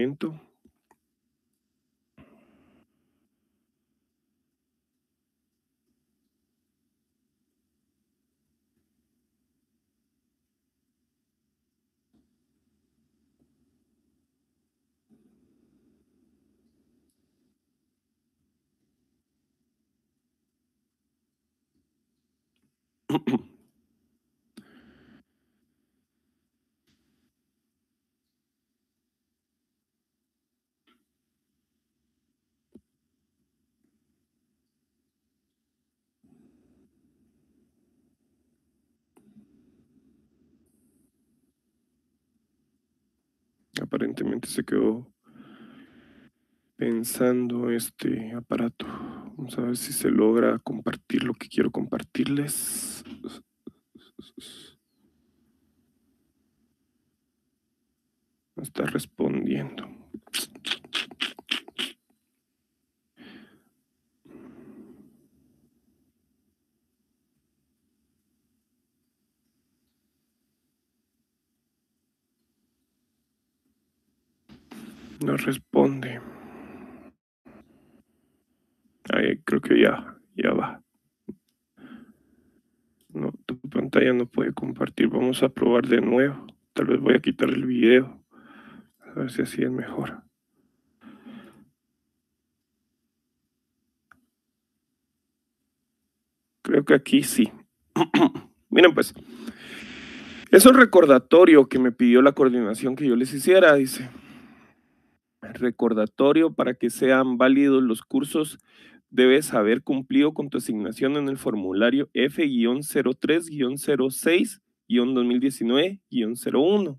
momento. Aparentemente se quedó pensando este aparato. Vamos a ver si se logra compartir lo que quiero compartirles. No está respondiendo. No responde. Ahí creo que ya va. No, tu pantalla no puede compartir. Vamos a probar de nuevo. Tal vez voy a quitar el video. A ver si así es mejor. Creo que aquí sí. Miren pues. Es un recordatorio que me pidió la coordinación que yo les hiciera, dice. Recordatorio para que sean válidos los cursos, debes haber cumplido con tu asignación en el formulario F-03-06-2019-01.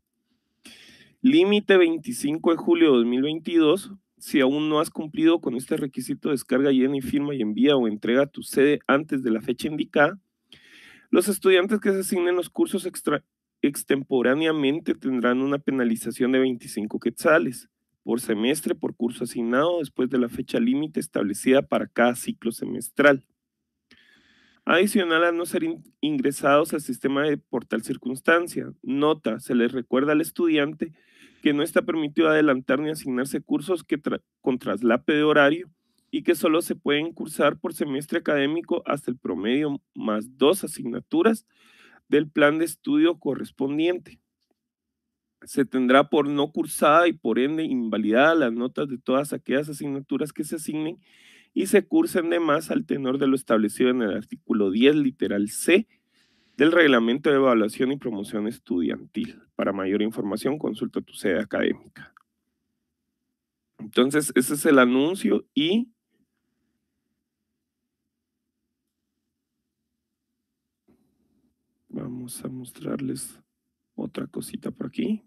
Límite 25 de julio de 2022. Si aún no has cumplido con este requisito, descarga, llena y firma y envía o entrega a tu sede antes de la fecha indicada. Los estudiantes que se asignen los cursos extemporáneamente tendrán una penalización de 25 quetzales por semestre por curso asignado después de la fecha límite establecida para cada ciclo semestral. Adicional a no ser ingresados al sistema de por tal circunstancia. Nota, se les recuerda al estudiante que no está permitido adelantar ni asignarse cursos con traslape de horario y que solo se pueden cursar por semestre académico hasta el promedio más 2 asignaturas del plan de estudio correspondiente. Se tendrá por no cursada y por ende invalidada las notas de todas aquellas asignaturas que se asignen y se cursen de más al tenor de lo establecido en el artículo 10, literal C, del Reglamento de Evaluación y Promoción Estudiantil. Para mayor información, consulta tu sede académica. Entonces, ese es el anuncio y vamos a mostrarles otra cosita por aquí.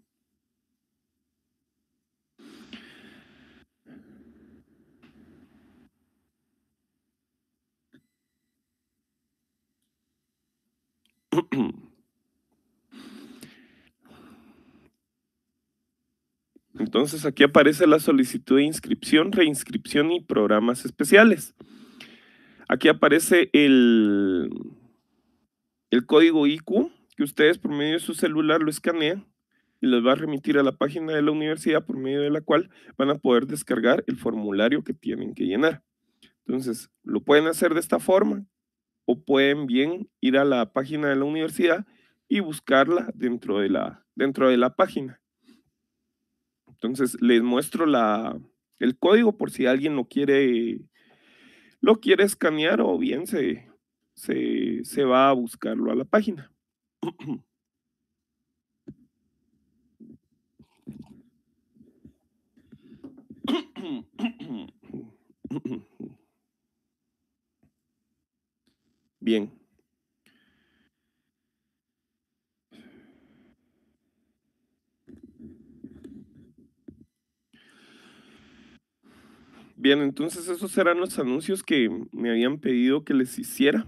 Entonces aquí aparece la solicitud de inscripción, reinscripción y programas especiales. Aquí aparece el código IQ que ustedes por medio de su celular lo escanean y les va a remitir a la página de la universidad por medio de la cual van a poder descargar el formulario que tienen que llenar. Entonces, lo pueden hacer de esta forma o pueden bien ir a la página de la universidad y buscarla dentro de la página. Entonces, les muestro el código por si alguien lo quiere escanear o bien se va a buscarlo a la página. Bien. Bien, entonces esos eran los anuncios que me habían pedido que les hiciera.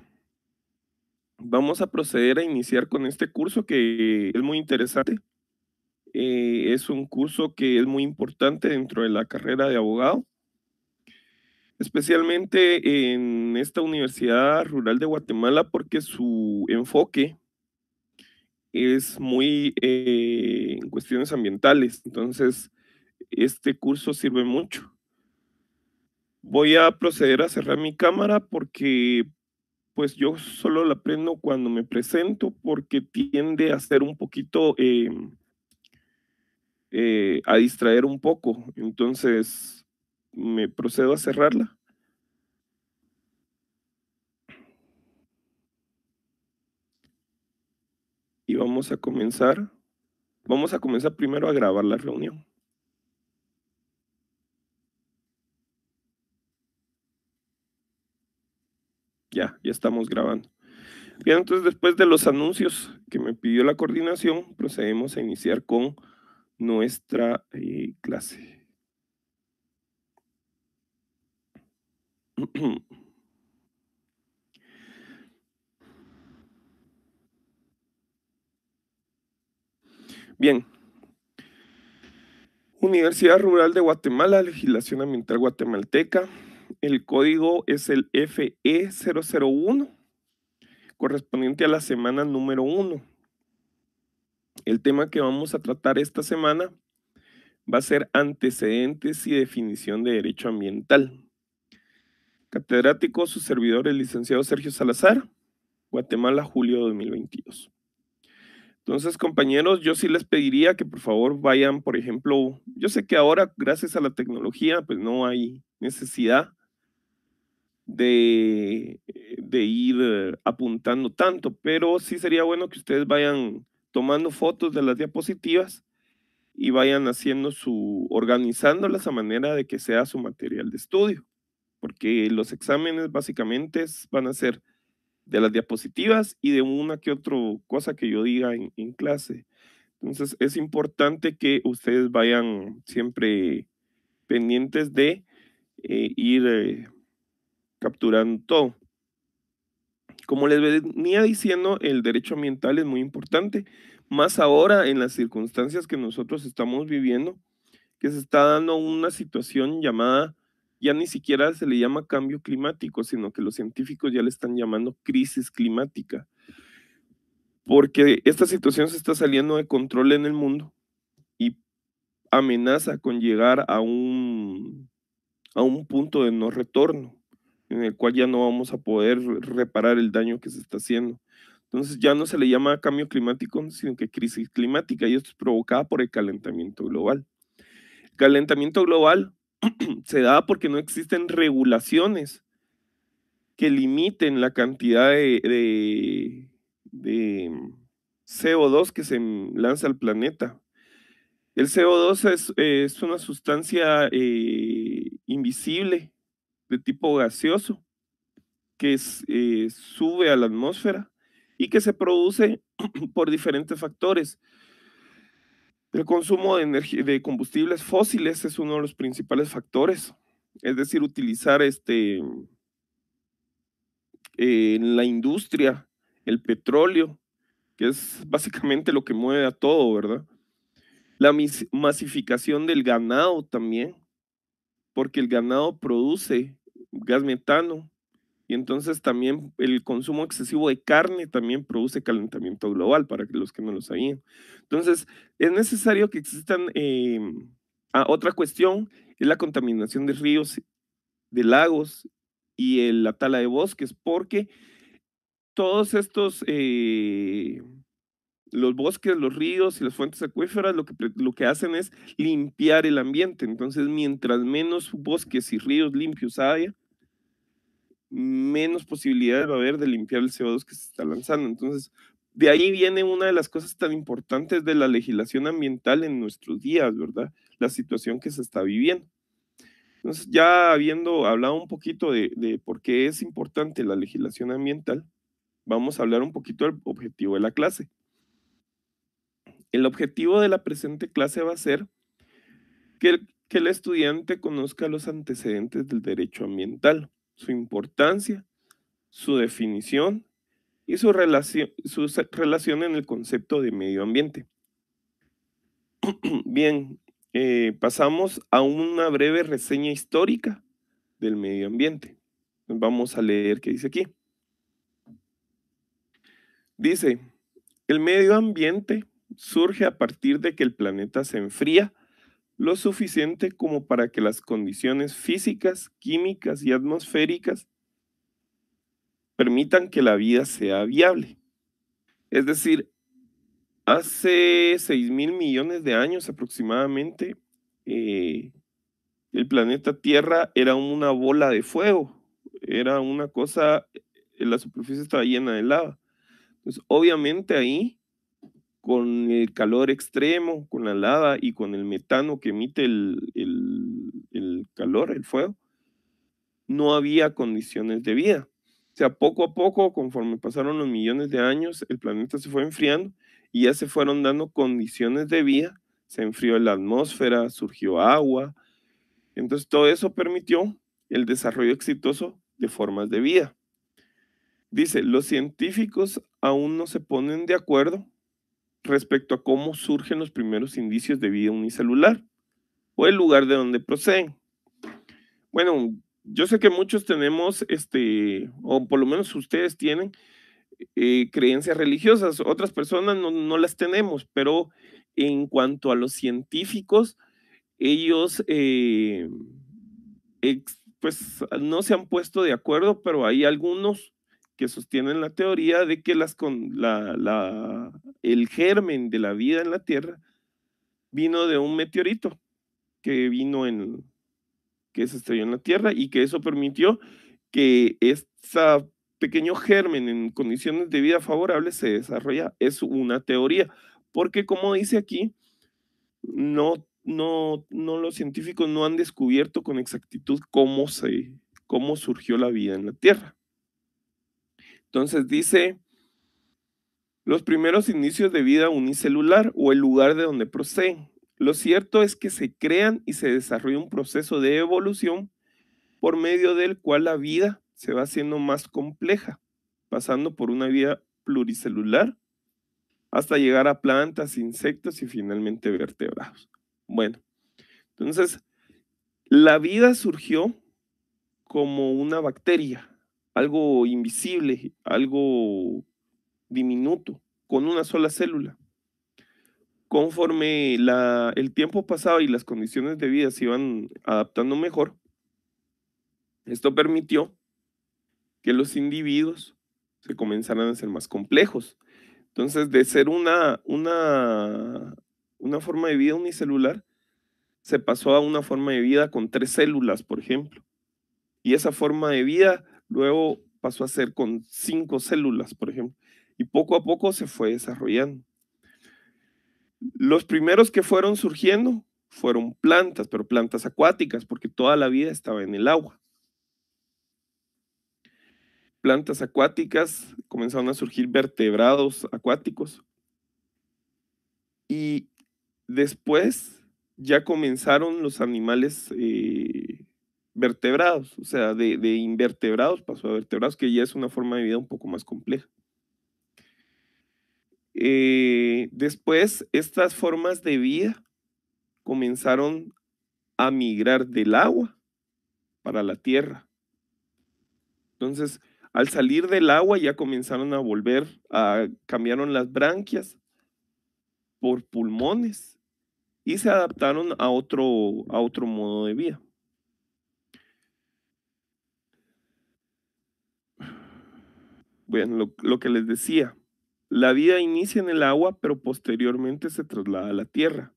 Vamos a proceder a iniciar con este curso que es muy interesante. Es un curso que es muy importante dentro de la carrera de abogado, especialmente en esta Universidad Rural de Guatemala porque su enfoque es muy en cuestiones ambientales. Entonces, este curso sirve mucho. Voy a proceder a cerrar mi cámara porque pues yo solo la prendo cuando me presento porque tiende a ser un poquito a distraer un poco. Entonces me procedo a cerrarla. Y vamos a comenzar. Vamos a comenzar primero a grabar la reunión. Ya estamos grabando. Bien, entonces después de los anuncios que me pidió la coordinación, procedemos a iniciar con nuestra clase. Bien. Universidad Rural de Guatemala, legislación ambiental guatemalteca. El código es el FE001, correspondiente a la semana número 1. El tema que vamos a tratar esta semana va a ser antecedentes y definición de derecho ambiental. Catedrático, su servidor, el licenciado Sergio Salazar, Guatemala, julio de 2022. Entonces, compañeros, yo sí les pediría que por favor vayan, por ejemplo, yo sé que ahora, gracias a la tecnología, pues no hay necesidad de ir apuntando tanto, pero sí sería bueno que ustedes vayan tomando fotos de las diapositivas y vayan haciendo organizándolas a manera de que sea su material de estudio, porque los exámenes básicamente van a ser de las diapositivas y de una que otra cosa que yo diga en clase. Entonces es importante que ustedes vayan siempre pendientes de ir capturando todo. Como les venía diciendo, el derecho ambiental es muy importante, más ahora en las circunstancias que nosotros estamos viviendo, que se está dando una situación llamada, ya ni siquiera se le llama cambio climático, sino que los científicos ya le están llamando crisis climática, porque esta situación se está saliendo de control en el mundo y amenaza con llegar a un punto de no retorno, en el cual ya no vamos a poder reparar el daño que se está haciendo. Entonces ya no se le llama cambio climático, sino que crisis climática, y esto es provocada por el calentamiento global. El calentamiento global se da porque no existen regulaciones que limiten la cantidad de CO2 que se lanza al planeta. El CO2 es una sustancia invisible de tipo gaseoso que sube a la atmósfera y que se produce por diferentes factores. El consumo de energía, de combustibles fósiles es uno de los principales factores, es decir, utilizar en la industria el petróleo, que es básicamente lo que mueve a todo, ¿verdad? La masificación del ganado también, porque el ganado produce gas metano y entonces también el consumo excesivo de carne también produce calentamiento global, para los que no lo sabían. Entonces, es necesario que existan, otra cuestión es la contaminación de ríos, de lagos y la tala de bosques, porque todos estos, los bosques, los ríos y las fuentes acuíferas lo que hacen es limpiar el ambiente. Entonces, mientras menos bosques y ríos limpios haya, menos posibilidades va a haber de limpiar el CO2 que se está lanzando. Entonces, de ahí viene una de las cosas tan importantes de la legislación ambiental en nuestros días, ¿verdad? La situación que se está viviendo. Entonces, ya habiendo hablado un poquito de por qué es importante la legislación ambiental, vamos a hablar un poquito del objetivo de la clase. El objetivo de la presente clase va a ser que el estudiante conozca los antecedentes del derecho ambiental, su importancia, su definición y su relación en el concepto de medio ambiente. Bien, pasamos a una breve reseña histórica del medio ambiente. Vamos a leer qué dice aquí. Dice, el medio ambiente surge a partir de que el planeta se enfría, lo suficiente como para que las condiciones físicas, químicas y atmosféricas permitan que la vida sea viable. Es decir, hace 6.000 millones de años aproximadamente, eh, el planeta Tierra era una bola de fuego, era una cosa, la superficie estaba llena de lava. Entonces, obviamente ahí, con el calor extremo, con la lava y con el metano que emite el calor, el fuego, no había condiciones de vida. O sea, poco a poco, conforme pasaron los millones de años, el planeta se fue enfriando y ya se fueron dando condiciones de vida. Se enfrió la atmósfera, surgió agua. Entonces, todo eso permitió el desarrollo exitoso de formas de vida. Dice, los científicos aún no se ponen de acuerdo respecto a cómo surgen los primeros indicios de vida unicelular o el lugar de donde proceden. Bueno, yo sé que muchos tenemos, o por lo menos ustedes tienen, creencias religiosas, otras personas no las tenemos, pero en cuanto a los científicos, ellos pues no se han puesto de acuerdo, pero hay algunos que sostienen la teoría de que el germen de la vida en la Tierra vino de un meteorito que que se estrelló en la Tierra y que eso permitió que ese pequeño germen en condiciones de vida favorables se desarrolla. Es una teoría, porque como dice aquí, los científicos no han descubierto con exactitud cómo surgió la vida en la Tierra. Entonces dice, los primeros inicios de vida unicelular o el lugar de donde proceden. Lo cierto es que se crean y se desarrolla un proceso de evolución por medio del cual la vida se va haciendo más compleja, pasando por una vida pluricelular hasta llegar a plantas, insectos y finalmente vertebrados. Bueno, entonces la vida surgió como una bacteria, algo invisible, algo diminuto, con una sola célula. Conforme el tiempo pasaba y las condiciones de vida se iban adaptando mejor, esto permitió que los individuos se comenzaran a ser más complejos. Entonces, de ser una forma de vida unicelular, se pasó a una forma de vida con 3 células, por ejemplo. Y esa forma de vida luego pasó a ser con 5 células, por ejemplo. Y poco a poco se fue desarrollando. Los primeros que fueron surgiendo fueron plantas, pero plantas acuáticas, porque toda la vida estaba en el agua. Plantas acuáticas, comenzaron a surgir vertebrados acuáticos y después ya comenzaron los animales vertebrados, o sea, de invertebrados pasó a vertebrados, que ya es una forma de vida un poco más compleja. Después, estas formas de vida comenzaron a migrar del agua para la tierra. Entonces, al salir del agua ya comenzaron cambiaron las branquias por pulmones y se adaptaron a otro modo de vida. Bueno, lo que les decía, la vida inicia en el agua, pero posteriormente se traslada a la tierra.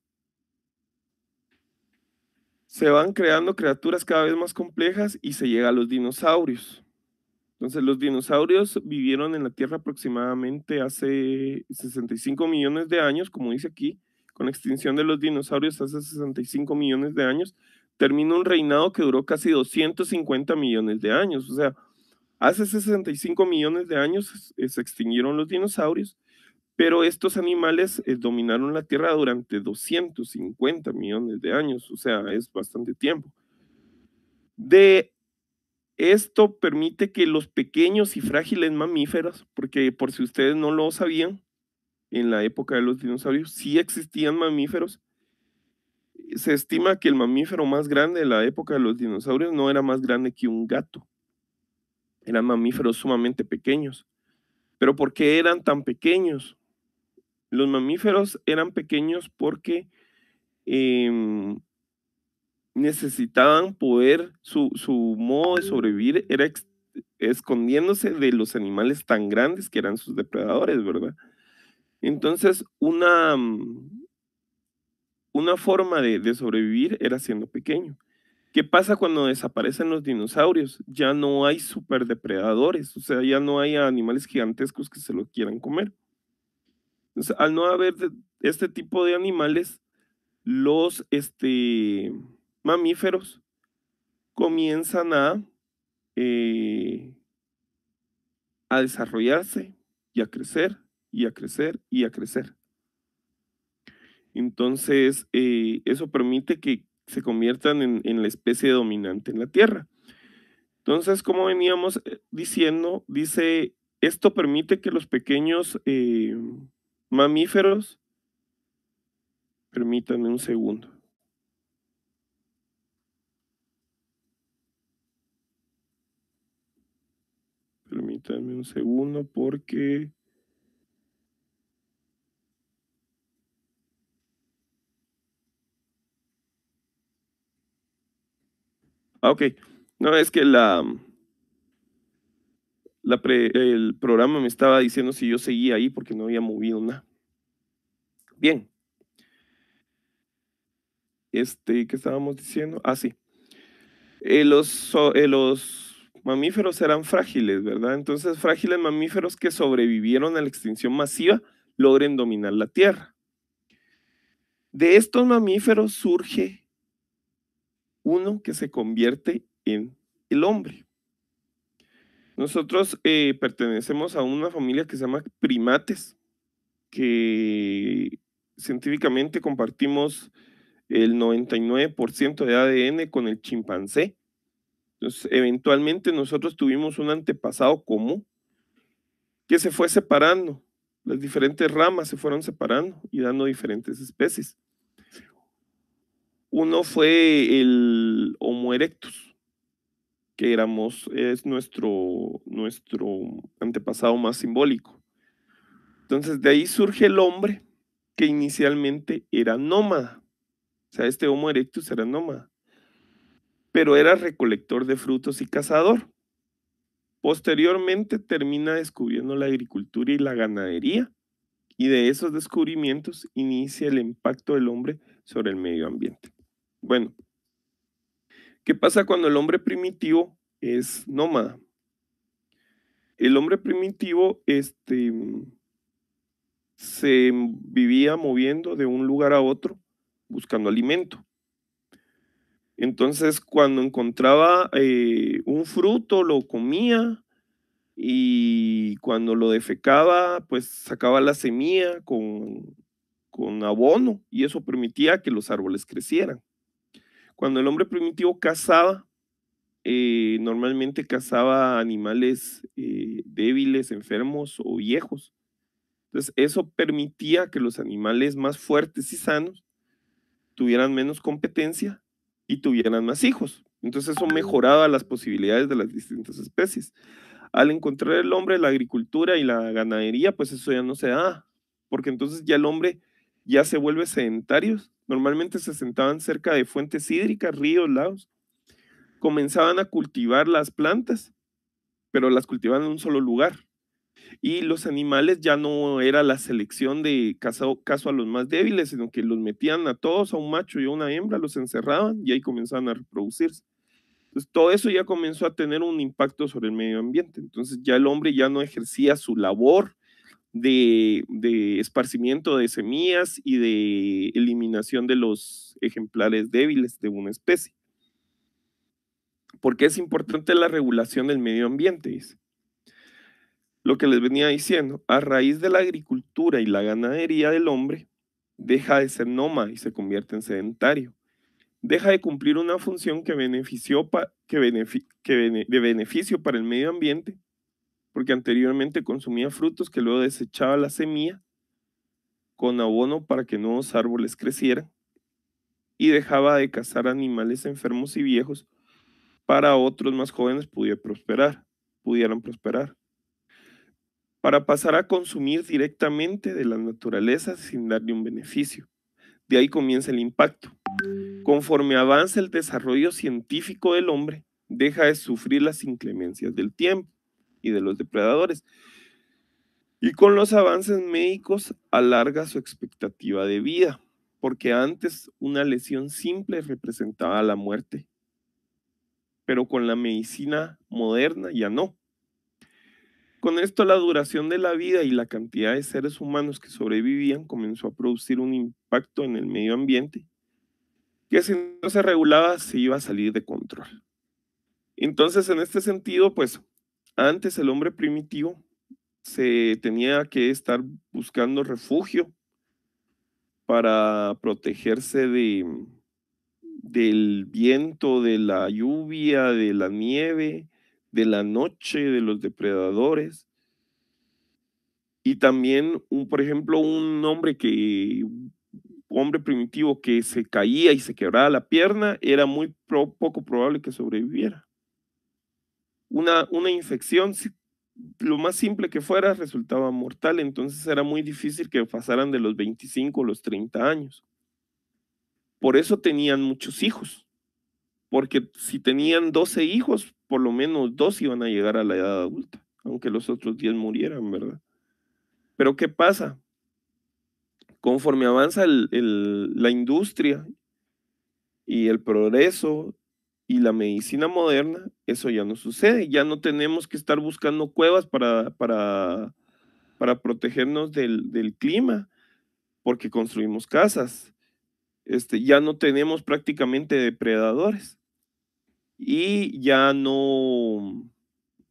Se van creando criaturas cada vez más complejas y se llega a los dinosaurios. Entonces, los dinosaurios vivieron en la Tierra aproximadamente hace 65 millones de años, como dice aquí, con la extinción de los dinosaurios hace 65 millones de años, termina un reinado que duró casi 250 millones de años. O sea, hace 65 millones de años se extinguieron los dinosaurios, pero estos animales dominaron la Tierra durante 250 millones de años, o sea, es bastante tiempo. De Esto permite que los pequeños y frágiles mamíferos, porque por si ustedes no lo sabían, en la época de los dinosaurios sí existían mamíferos. Se estima que el mamífero más grande de la época de los dinosaurios no era más grande que un gato. Eran mamíferos sumamente pequeños. ¿Pero por qué eran tan pequeños? Los mamíferos eran pequeños porque necesitaban poder, su modo de sobrevivir era escondiéndose de los animales tan grandes que eran sus depredadores, ¿verdad? Entonces, una forma de sobrevivir era siendo pequeño. ¿Qué pasa cuando desaparecen los dinosaurios? Ya no hay superdepredadores, o sea, ya no hay animales gigantescos que se lo quieran comer. Entonces, al no haber este tipo de animales, los mamíferos comienzan eh, a desarrollarse y a crecer y a crecer y a crecer. Entonces, eso permite que se conviertan en la especie dominante en la Tierra. Entonces, como veníamos diciendo, dice, esto permite que los pequeños mamíferos, permítanme un segundo. Permítanme un segundo porque... Ah, ok. No, es que el programa me estaba diciendo si yo seguía ahí porque no había movido nada. Bien. ¿Qué estábamos diciendo? Ah, sí. Los mamíferos eran frágiles, ¿verdad? Entonces, frágiles mamíferos que sobrevivieron a la extinción masiva logren dominar la Tierra. De estos mamíferos surge uno que se convierte en el hombre. Nosotros pertenecemos a una familia que se llama primates, que científicamente compartimos el 99% de ADN con el chimpancé. Entonces, eventualmente nosotros tuvimos un antepasado común que se fue separando. Las diferentes ramas se fueron separando y dando diferentes especies. Uno fue el Homo erectus, que es nuestro antepasado más simbólico. Entonces, de ahí surge el hombre, que inicialmente era nómada. O sea, este Homo erectus era nómada, pero era recolector de frutos y cazador. Posteriormente termina descubriendo la agricultura y la ganadería, y de esos descubrimientos inicia el impacto del hombre sobre el medio ambiente. Bueno, ¿qué pasa cuando el hombre primitivo es nómada? El hombre primitivo se vivía moviendo de un lugar a otro buscando alimento. Entonces, cuando encontraba un fruto, lo comía, y cuando lo defecaba, pues sacaba la semilla con abono, y eso permitía que los árboles crecieran. Cuando el hombre primitivo cazaba, normalmente cazaba animales débiles, enfermos o viejos. Entonces, eso permitía que los animales más fuertes y sanos tuvieran menos competencia y tuvieran más hijos. Entonces, eso mejoraba las posibilidades de las distintas especies. Al encontrar el hombre la agricultura y la ganadería, pues eso ya no se da, porque entonces ya el hombre ya se vuelve sedentario. Normalmente se sentaban cerca de fuentes hídricas, ríos, lagos, comenzaban a cultivar las plantas, pero las cultivaban en un solo lugar. Y los animales ya no era la selección de caso a los más débiles, sino que los metían a todos, a un macho y a una hembra, los encerraban y ahí comenzaban a reproducirse. Entonces, todo eso ya comenzó a tener un impacto sobre el medio ambiente. Entonces, ya el hombre ya no ejercía su labor de esparcimiento de semillas y de eliminación de los ejemplares débiles de una especie. ¿Por qué es importante la regulación del medio ambiente? Dice. Lo que les venía diciendo, a raíz de la agricultura y la ganadería del hombre, deja de ser nómada y se convierte en sedentario. Deja de cumplir una función de beneficio para el medio ambiente, porque anteriormente consumía frutos que luego desechaba la semilla con abono para que nuevos árboles crecieran, y dejaba de cazar animales enfermos y viejos para otros más jóvenes pudieran prosperar, para pasar a consumir directamente de la naturaleza sin darle un beneficio. De ahí comienza el impacto. Conforme avanza el desarrollo científico del hombre, deja de sufrir las inclemencias del tiempo y de los depredadores. Y con los avances médicos alarga su expectativa de vida, porque antes una lesión simple representaba la muerte, pero con la medicina moderna ya no. Con esto la duración de la vida y la cantidad de seres humanos que sobrevivían comenzó a producir un impacto en el medio ambiente que si no se regulaba se iba a salir de control. Entonces, en este sentido, pues antes el hombre primitivo se tenía que estar buscando refugio para protegerse del viento, de la lluvia, de la nieve, de la noche, de los depredadores. Y también, por ejemplo, hombre primitivo que se caía y se quebraba la pierna, era muy poco probable que sobreviviera. Una infección, lo más simple que fuera, resultaba mortal, entonces era muy difícil que pasaran de los 25 o los 30 años. Por eso tenían muchos hijos, porque si tenían 12 hijos, por lo menos 2 iban a llegar a la edad adulta, aunque los otros 10 murieran, ¿verdad? Pero ¿qué pasa? Conforme avanza la industria y el progreso y la medicina moderna, eso ya no sucede. Ya no tenemos que estar buscando cuevas para protegernos del clima, porque construimos casas. Ya no tenemos prácticamente depredadores y ya no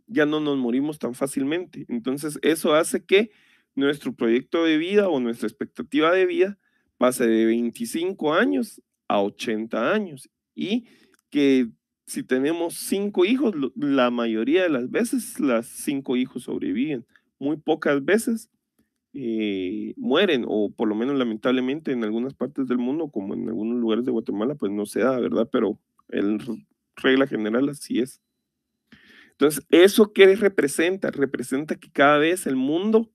nos morimos tan fácilmente. Entonces, eso hace que nuestro proyecto de vida o nuestra expectativa de vida pase de 25 años a 80 años y que si tenemos 5 hijos, la mayoría de las veces las 5 hijos sobreviven. Muy pocas veces mueren, o por lo menos lamentablemente en algunas partes del mundo, como en algunos lugares de Guatemala, pues no se da, ¿verdad? Pero en regla general así es. Entonces, ¿eso qué representa? Representa que cada vez el mundo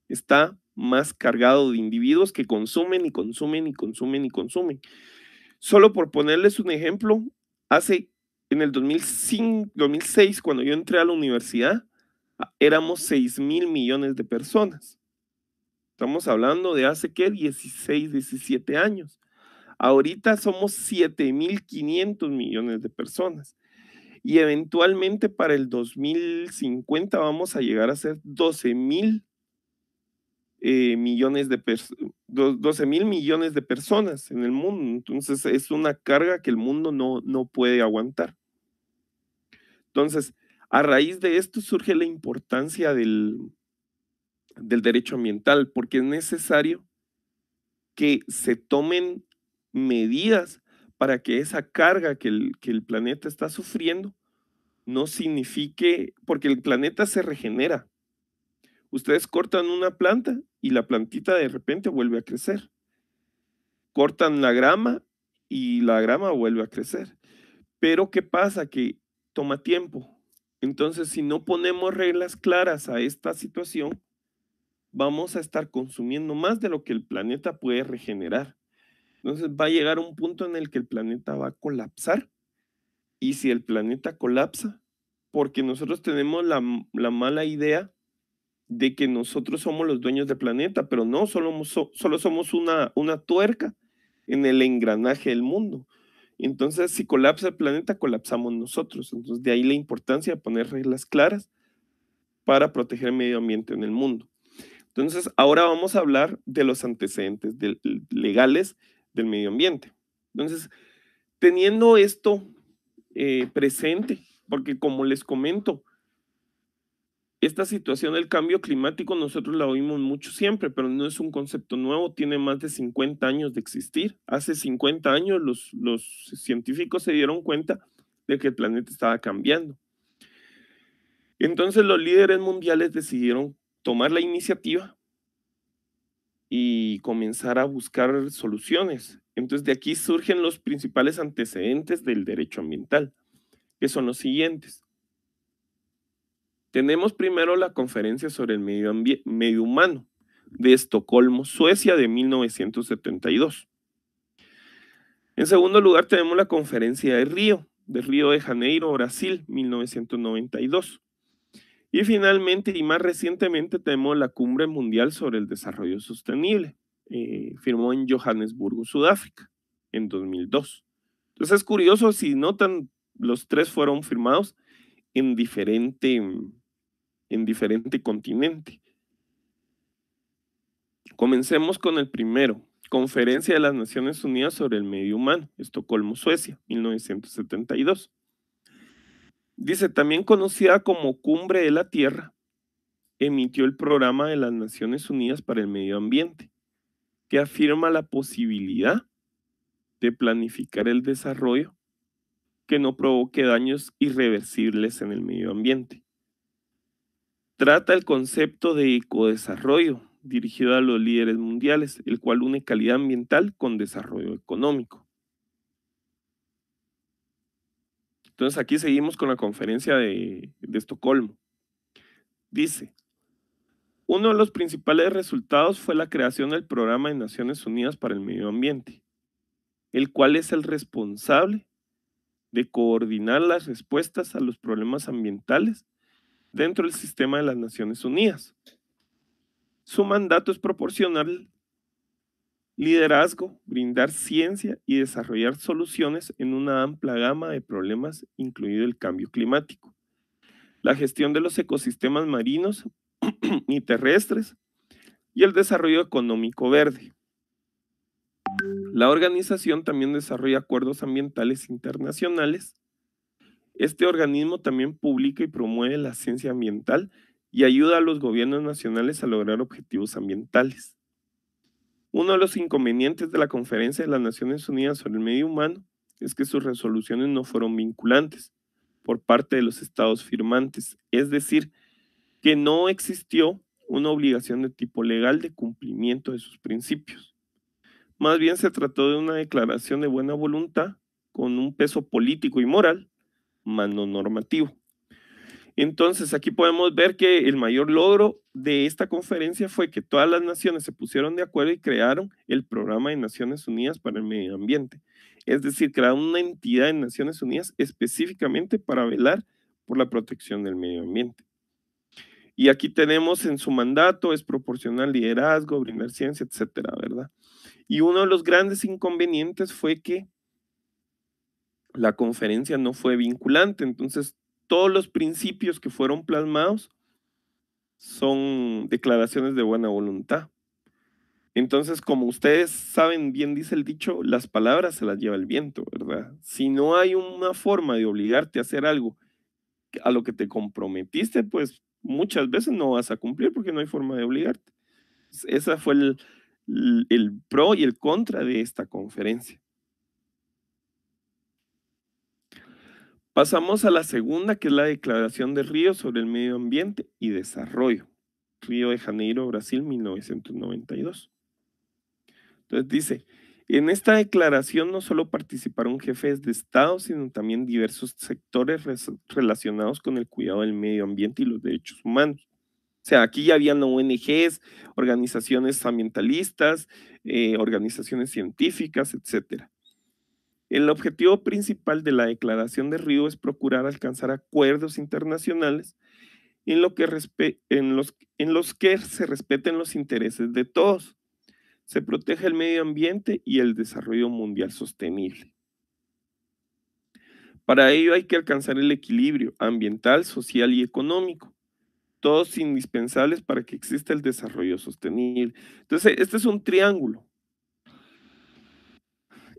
está más cargado de individuos que consumen y consumen y consumen y consumen. Solo por ponerles un ejemplo, en el 2005, 2006, cuando yo entré a la universidad, éramos 6.000 millones de personas. Estamos hablando de hace, ¿qué? 16, 17 años. Ahorita somos 7.500 millones de personas. Y eventualmente para el 2050 vamos a llegar a ser 12.000 millones de 12.000 millones de personas en el mundo. Entonces es una carga que el mundo no puede aguantar. Entonces, a raíz de esto surge la importancia del derecho ambiental, porque es necesario que se tomen medidas para que esa carga que el planeta está sufriendo no signifique, porque el planeta se regenera. Ustedes cortan una planta y la plantita de repente vuelve a crecer. Cortan la grama y la grama vuelve a crecer. Pero ¿qué pasa? Que toma tiempo. Entonces, si no ponemos reglas claras a esta situación, vamos a estar consumiendo más de lo que el planeta puede regenerar. Entonces va a llegar un punto en el que el planeta va a colapsar. Y si el planeta colapsa, porque nosotros tenemos la mala idea de que nosotros somos los dueños del planeta, pero no, solo somos una tuerca en el engranaje del mundo. Entonces, si colapsa el planeta, colapsamos nosotros. Entonces, de ahí la importancia de poner reglas claras para proteger el medio ambiente en el mundo. Entonces, ahora vamos a hablar de los antecedentes legales del medio ambiente. Entonces, teniendo esto presente, porque como les comento, esta situación del cambio climático nosotros la oímos mucho siempre, pero no es un concepto nuevo, tiene más de 50 años de existir. Hace 50 años los científicos se dieron cuenta de que el planeta estaba cambiando. Entonces los líderes mundiales decidieron tomar la iniciativa y comenzar a buscar soluciones. Entonces de aquí surgen los principales antecedentes del derecho ambiental, que son los siguientes. Tenemos primero la Conferencia sobre el Medio Humano de Estocolmo, Suecia, de 1972. En segundo lugar tenemos la conferencia de Río de Janeiro, Brasil, 1992. Y finalmente, y más recientemente, tenemos la Cumbre Mundial sobre el Desarrollo Sostenible, firmó en Johannesburgo, Sudáfrica, en 2002. Entonces es curioso, si notan, los tres fueron firmados en diferente continente. Comencemos con el primero, Conferencia de las Naciones Unidas sobre el Medio Humano, Estocolmo, Suecia, 1972. Dice, también conocida como Cumbre de la Tierra, emitió el Programa de las Naciones Unidas para el Medio Ambiente, que afirma la posibilidad de planificar el desarrollo que no provoque daños irreversibles en el medio ambiente. Trata el concepto de ecodesarrollo dirigido a los líderes mundiales, el cual une calidad ambiental con desarrollo económico. Entonces aquí seguimos con la conferencia de Estocolmo. Dice, uno de los principales resultados fue la creación del Programa de Naciones Unidas para el Medio Ambiente, el cual es el responsable de coordinar las respuestas a los problemas ambientales dentro del sistema de las Naciones Unidas. Su mandato es proporcionar liderazgo, brindar ciencia y desarrollar soluciones en una amplia gama de problemas, incluido el cambio climático, la gestión de los ecosistemas marinos y terrestres y el desarrollo económico verde. La organización también desarrolla acuerdos ambientales internacionales. Este organismo también publica y promueve la ciencia ambiental y ayuda a los gobiernos nacionales a lograr objetivos ambientales. Uno de los inconvenientes de la Conferencia de las Naciones Unidas sobre el Medio Humano es que sus resoluciones no fueron vinculantes por parte de los estados firmantes, es decir, que no existió una obligación de tipo legal de cumplimiento de sus principios. Más bien se trató de una declaración de buena voluntad con un peso político y moral, más no normativo. Entonces, aquí podemos ver que el mayor logro de esta conferencia fue que todas las naciones se pusieron de acuerdo y crearon el Programa de Naciones Unidas para el Medio Ambiente. Es decir, crearon una entidad de Naciones Unidas específicamente para velar por la protección del medio ambiente. Y aquí tenemos en su mandato es proporcionar liderazgo, brindar ciencia, etcétera, ¿verdad? Y uno de los grandes inconvenientes fue que la conferencia no fue vinculante, entonces todos los principios que fueron plasmados son declaraciones de buena voluntad. Entonces, como ustedes saben, bien dice el dicho, las palabras se las lleva el viento, ¿verdad? Si no hay una forma de obligarte a hacer algo a lo que te comprometiste, pues muchas veces no vas a cumplir porque no hay forma de obligarte. Esa fue el pro y el contra de esta conferencia. Pasamos a la segunda, que es la Declaración de Río sobre el Medio Ambiente y Desarrollo. Río de Janeiro, Brasil, 1992. Entonces dice, en esta declaración no solo participaron jefes de Estado, sino también diversos sectores relacionados con el cuidado del medio ambiente y los derechos humanos. O sea, aquí ya habían ONGs, organizaciones ambientalistas, organizaciones científicas, etcétera. El objetivo principal de la Declaración de Río es procurar alcanzar acuerdos internacionales en los que se respeten los intereses de todos, se protege el medio ambiente y el desarrollo mundial sostenible. Para ello hay que alcanzar el equilibrio ambiental, social y económico, todos indispensables para que exista el desarrollo sostenible. Entonces, este es un triángulo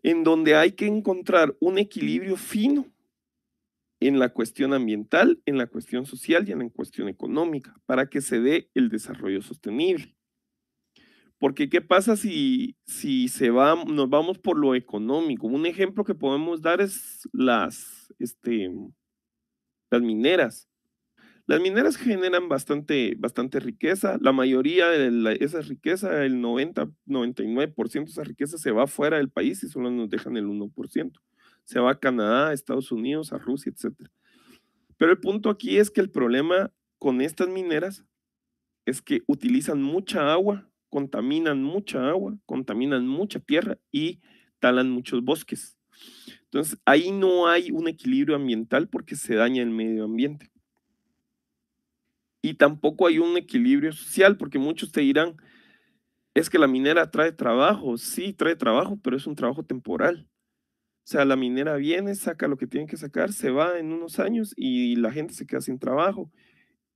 en donde hay que encontrar un equilibrio fino en la cuestión ambiental, en la cuestión social y en la cuestión económica, para que se dé el desarrollo sostenible. Porque ¿qué pasa si nos vamos por lo económico? Un ejemplo que podemos dar es las mineras. Las mineras generan bastante riqueza. La mayoría de esa riqueza, el 99% de esa riqueza se va fuera del país y solo nos dejan el 1%. Se va a Canadá, a Estados Unidos, a Rusia, etcétera. Pero el punto aquí es que el problema con estas mineras es que utilizan mucha agua, contaminan mucha tierra y talan muchos bosques. Entonces, ahí no hay un equilibrio ambiental porque se daña el medio ambiente. Y tampoco hay un equilibrio social porque muchos te dirán, es que la minera trae trabajo. Sí, trae trabajo, pero es un trabajo temporal. O sea, la minera viene, saca lo que tiene que sacar, se va en unos años y la gente se queda sin trabajo.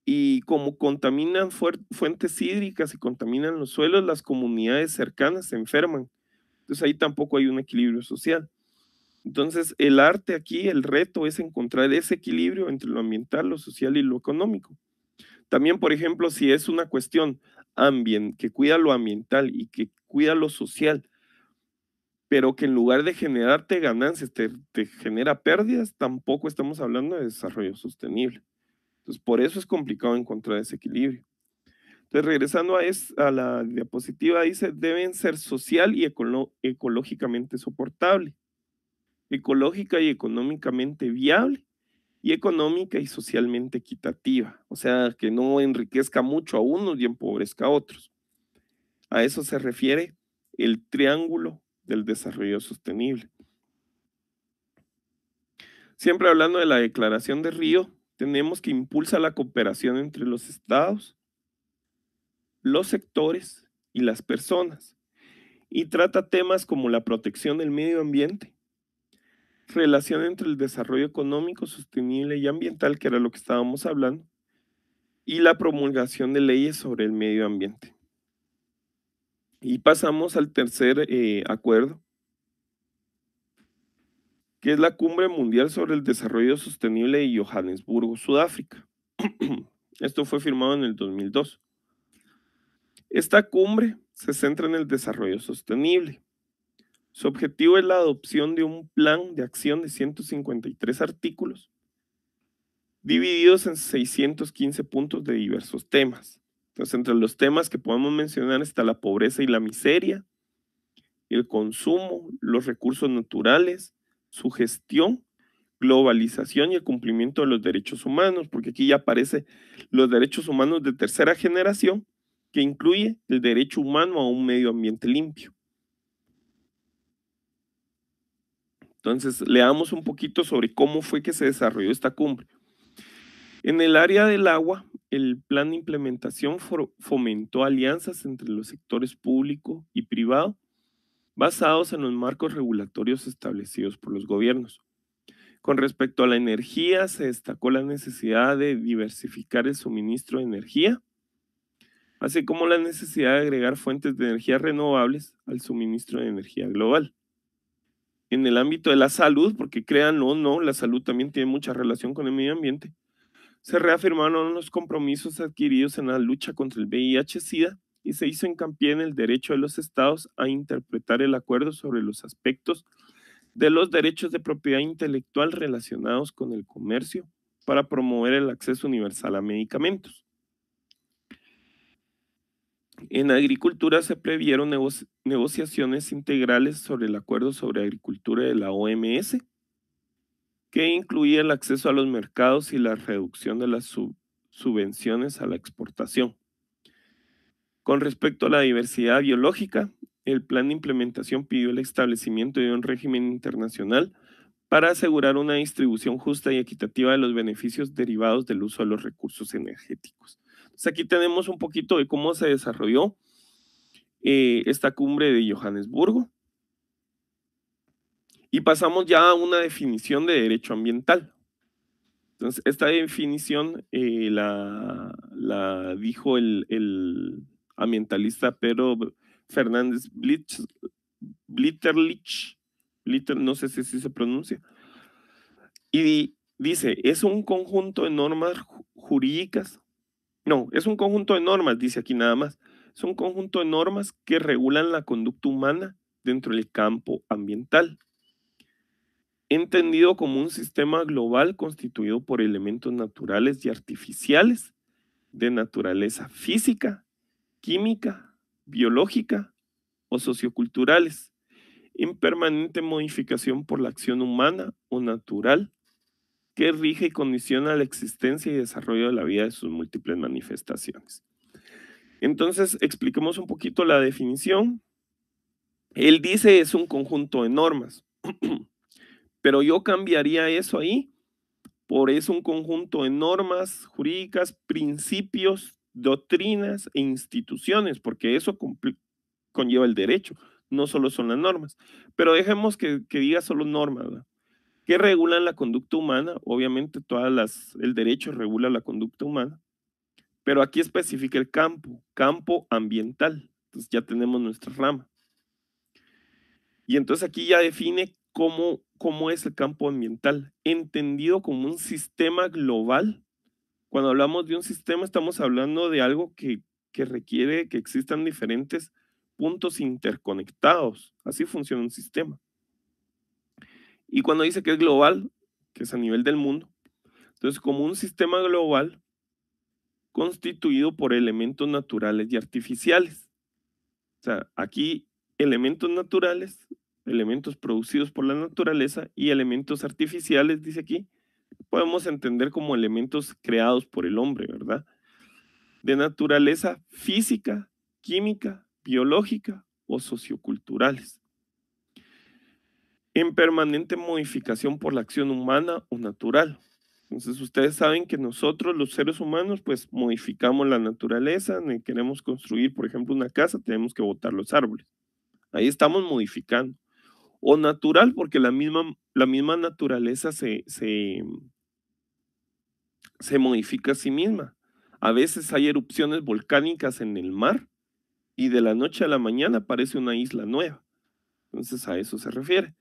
Y como contaminan fuentes hídricas y contaminan los suelos, las comunidades cercanas se enferman. Entonces ahí tampoco hay un equilibrio social. Entonces el arte aquí, el reto es encontrar ese equilibrio entre lo ambiental, lo social y lo económico. También, por ejemplo, si es una cuestión que cuida lo ambiental y que cuida lo social, pero que en lugar de generarte ganancias te genera pérdidas, tampoco estamos hablando de desarrollo sostenible. Entonces, por eso es complicado encontrar ese equilibrio. Entonces, regresando a la diapositiva, dice, deben ser social y ecológicamente soportable, ecológica y económicamente viable, y económica y socialmente equitativa. O sea, que no enriquezca mucho a unos y empobrezca a otros. A eso se refiere el triángulo del desarrollo sostenible. Siempre hablando de la Declaración de Río, tenemos que impulsa la cooperación entre los estados, los sectores y las personas, y trata temas como la protección del medio ambiente, relación entre el desarrollo económico, sostenible y ambiental, que era lo que estábamos hablando, y la promulgación de leyes sobre el medio ambiente. Y pasamos al tercer acuerdo, que es la Cumbre Mundial sobre el Desarrollo Sostenible de Johannesburgo, Sudáfrica. Esto fue firmado en el 2002. Esta cumbre se centra en el desarrollo sostenible. Su objetivo es la adopción de un plan de acción de 153 artículos, divididos en 615 puntos de diversos temas. Entonces, entre los temas que podemos mencionar está la pobreza y la miseria, el consumo, los recursos naturales, su gestión, globalización y el cumplimiento de los derechos humanos, porque aquí ya aparece los derechos humanos de tercera generación, que incluye el derecho humano a un medio ambiente limpio. Entonces, leamos un poquito sobre cómo fue que se desarrolló esta cumbre. En el área del agua, el plan de implementación fomentó alianzas entre los sectores público y privado basados en los marcos regulatorios establecidos por los gobiernos. Con respecto a la energía, se destacó la necesidad de diversificar el suministro de energía, así como la necesidad de agregar fuentes de energía renovables al suministro de energía global. En el ámbito de la salud, porque créanlo o no, la salud también tiene mucha relación con el medio ambiente, se reafirmaron los compromisos adquiridos en la lucha contra el VIH-Sida y se hizo hincapié en el derecho de los estados a interpretar el acuerdo sobre los aspectos de los derechos de propiedad intelectual relacionados con el comercio para promover el acceso universal a medicamentos. En agricultura se previeron negociaciones integrales sobre el acuerdo sobre agricultura de la OMS, que incluía el acceso a los mercados y la reducción de las subvenciones a la exportación. Con respecto a la diversidad biológica, el plan de implementación pidió el establecimiento de un régimen internacional para asegurar una distribución justa y equitativa de los beneficios derivados del uso de los recursos energéticos. Entonces aquí tenemos un poquito de cómo se desarrolló esta cumbre de Johannesburgo y pasamos ya a una definición de derecho ambiental. Entonces esta definición la dijo el ambientalista Pedro Fernández Blitterlich, no sé si se pronuncia, y dice, es un conjunto de normas jurídicas, no, es un conjunto de normas, dice aquí nada más, es un conjunto de normas que regulan la conducta humana dentro del campo ambiental, entendido como un sistema global constituido por elementos naturales y artificiales de naturaleza física, química, biológica o socioculturales, en permanente modificación por la acción humana o natural que rige y condiciona la existencia y desarrollo de la vida de sus múltiples manifestaciones. Entonces, expliquemos un poquito la definición. Él dice es un conjunto de normas, pero yo cambiaría eso ahí por es un conjunto de normas jurídicas, principios, doctrinas e instituciones, porque eso conlleva el derecho, no solo son las normas. Pero dejemos que diga solo normas, ¿verdad? Que regulan la conducta humana. Obviamente el derecho regula la conducta humana, pero aquí especifica el campo ambiental. Entonces ya tenemos nuestra rama. Y entonces aquí ya define cómo es el campo ambiental, entendido como un sistema global. Cuando hablamos de un sistema, estamos hablando de algo que requiere que existan diferentes puntos interconectados. Así funciona un sistema. Y cuando dice que es global, que es a nivel del mundo, entonces como un sistema global constituido por elementos naturales y artificiales. O sea, aquí elementos naturales, elementos producidos por la naturaleza y elementos artificiales, dice aquí, podemos entender como elementos creados por el hombre, ¿verdad? De naturaleza física, química, biológica o socioculturales, en permanente modificación por la acción humana o natural. Entonces ustedes saben que nosotros los seres humanos pues modificamos la naturaleza, queremos construir por ejemplo una casa, tenemos que botar los árboles. Ahí estamos modificando. O natural porque la misma naturaleza se modifica a sí misma. A veces hay erupciones volcánicas en el mar y de la noche a la mañana aparece una isla nueva. Entonces a eso se refiere.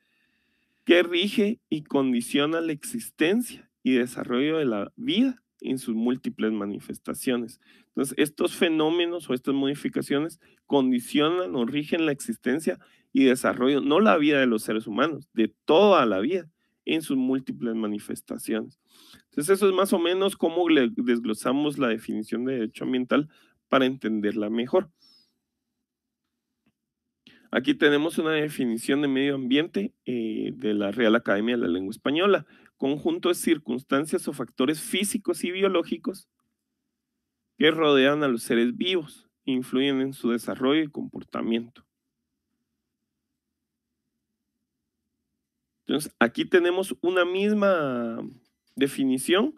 Que rige y condiciona la existencia y desarrollo de la vida en sus múltiples manifestaciones. Entonces, estos fenómenos o estas modificaciones condicionan o rigen la existencia y desarrollo, no la vida de los seres humanos, de toda la vida en sus múltiples manifestaciones. Entonces, eso es más o menos cómo desglosamos la definición de derecho ambiental para entenderla mejor. Aquí tenemos una definición de medio ambiente de la Real Academia de la Lengua Española. Conjunto de circunstancias o factores físicos y biológicos que rodean a los seres vivos, influyen en su desarrollo y comportamiento. Entonces, aquí tenemos una misma definición,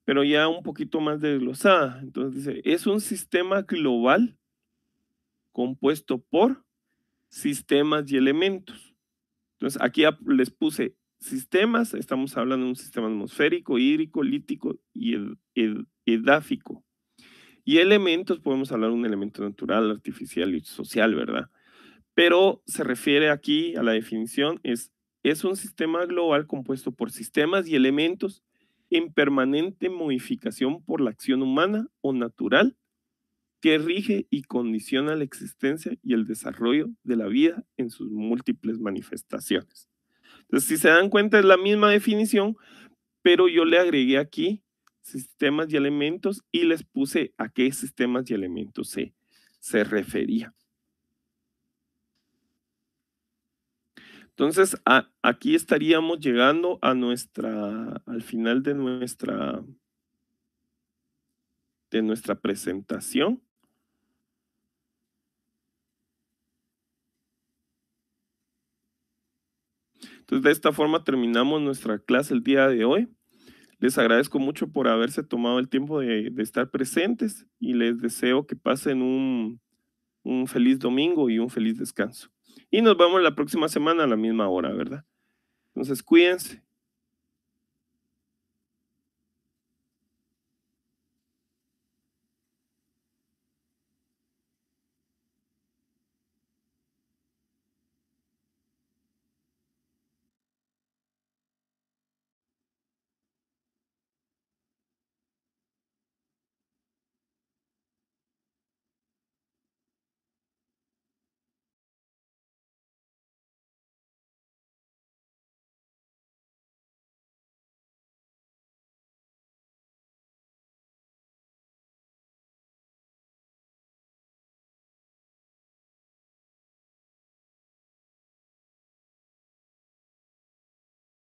pero ya un poquito más desglosada. Entonces dice, es un sistema global compuesto por sistemas y elementos. Entonces, aquí les puse sistemas, estamos hablando de un sistema atmosférico, hídrico, lítico y edáfico. Y elementos, podemos hablar de un elemento natural, artificial y social, ¿verdad? Pero se refiere aquí a la definición, es un sistema global compuesto por sistemas y elementos en permanente modificación por la acción humana o natural que rige y condiciona la existencia y el desarrollo de la vida en sus múltiples manifestaciones. Entonces, si se dan cuenta, es la misma definición, pero yo le agregué aquí sistemas y elementos y les puse a qué sistemas y elementos se refería. Entonces, aquí estaríamos llegando al final de nuestra presentación. Entonces, de esta forma terminamos nuestra clase el día de hoy. Les agradezco mucho por haberse tomado el tiempo de estar presentes y les deseo que pasen un feliz domingo y un feliz descanso. Y nos vemos la próxima semana a la misma hora, ¿verdad? Entonces, cuídense.